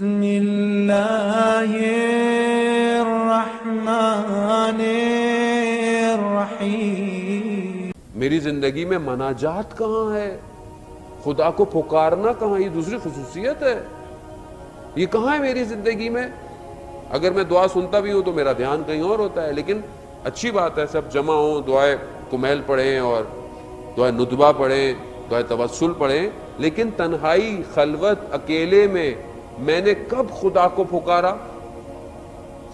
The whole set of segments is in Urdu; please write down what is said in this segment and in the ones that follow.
بسم اللہ الرحمن الرحیم۔ میری زندگی میں مناجات کہاں ہے؟ خدا کو پکارنا کہاں؟ یہ دوسری خصوصیت ہے، یہ کہاں ہے میری زندگی میں؟ اگر میں دعا سنتا بھی ہوں تو میرا دھیان کہیں اور ہوتا ہے، لیکن اچھی بات ہے سب جمع ہوں، دعائے کمیل پڑھیں اور دعائے ندبہ پڑھیں، دعائے توسل پڑھیں، لیکن تنہائی، خلوت، اکیلے میں نے کب خدا کو پکارا؟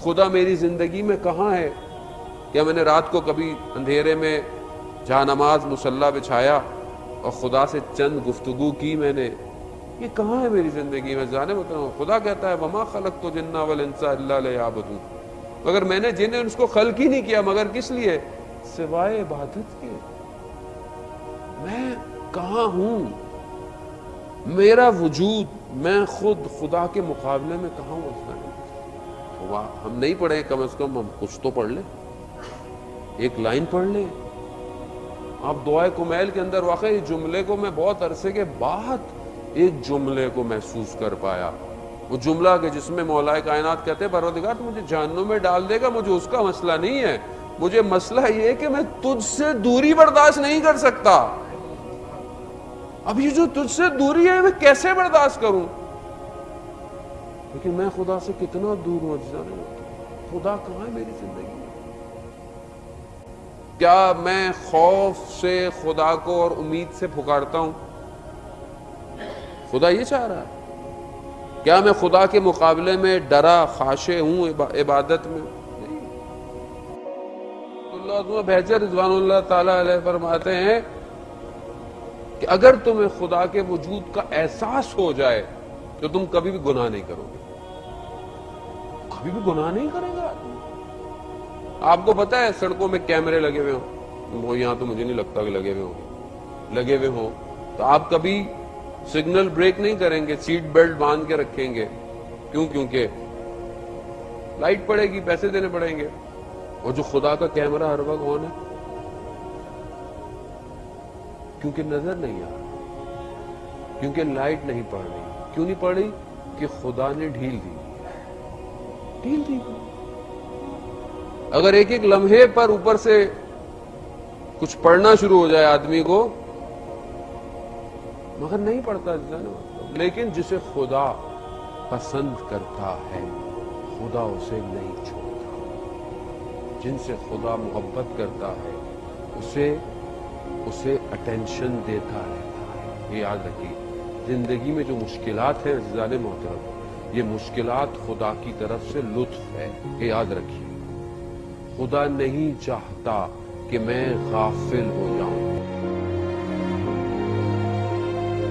خدا میری زندگی میں کہاں ہے؟ کیا میں نے رات کو کبھی اندھیرے میں جہاں نماز مصلی بچھایا اور خدا سے چند گفتگو کی میں نے؟ یہ کہاں ہے میری زندگی میں؟ جانے بتاؤں، خدا کہتا ہے وما خلقت الجن والانس الا لیعبدون، مگر میں نے جن انس کو خلق ہی نہیں کیا مگر کس لیے؟ سوائے عبادت کے۔ میں کہاں ہوں؟ میرا وجود، میں خود خدا کے مقابلے میں کہاں ہوں؟ ہم نہیں پڑھیں، کم از کم ہم کچھ تو پڑھ لیں، ایک لائن پڑھ لیں۔ آپ دعائے کمیل کے اندر واقعی اس جملے کو میں بہت عرصے کے بعد ایک جملے کو محسوس کر پایا، وہ جملہ کہ جس میں مولا کائنات کہتے ہیں پروردگار تو مجھے جہنم میں ڈال دے گا، مجھے اس کا مسئلہ نہیں ہے، مجھے مسئلہ یہ ہے کہ میں تجھ سے دوری برداشت نہیں کر سکتا۔ اب یہ جو تجھ سے دوری ہے میں کیسے برداشت کروں؟ لیکن میں خدا سے کتنا دور ہوں عزیزان، خدا کہاں ہے میری زندگی میں؟ کیا میں خوف سے خدا کو اور امید سے پکارتا ہوں؟ خدا یہ چاہ رہا ہے؟ کیا میں خدا کے مقابلے میں ڈرا خاشع ہوں عبادت میں؟ نہیں۔ اللہ بہجر رضوان اللہ تعالی علیہ فرماتے ہیں کہ اگر تمہیں خدا کے وجود کا احساس ہو جائے تو تم کبھی بھی گناہ نہیں کرو گے، کبھی بھی گناہ نہیں کرے گا۔ آپ کو پتا ہے سڑکوں میں کیمرے لگے ہوئے ہوں، وہ یہاں تو مجھے نہیں لگتا کہ لگے ہوئے ہوں، تو آپ کبھی سگنل بریک نہیں کریں گے، سیٹ بیلٹ باندھ کے رکھیں گے، کیونکہ لائٹ پڑے گی، پیسے دینے پڑیں گے۔ اور جو خدا کا کیمرہ ہر وقت آن ہے، کیونکہ نظر نہیں آ رہا، کیونکہ لائٹ نہیں پڑ رہی۔ کیوں نہیں پڑ رہی؟ کہ خدا نے ڈھیل دی۔ اگر ایک ایک لمحے پر اوپر سے کچھ پڑھنا شروع ہو جائے آدمی کو، مگر نہیں پڑھتا، لیکن جسے خدا پسند کرتا ہے خدا اسے نہیں چھوڑتا، جن سے خدا محبت کرتا ہے اسے اٹینشن دیتا رہتا ہے۔ یہ یاد رکھیے، زندگی میں جو مشکلات ہیں عزیزان محترم، یہ مشکلات خدا کی طرف سے لطف ہے، یہ یاد رکھیے۔ خدا نہیں چاہتا کہ میں غافل ہو جاؤں۔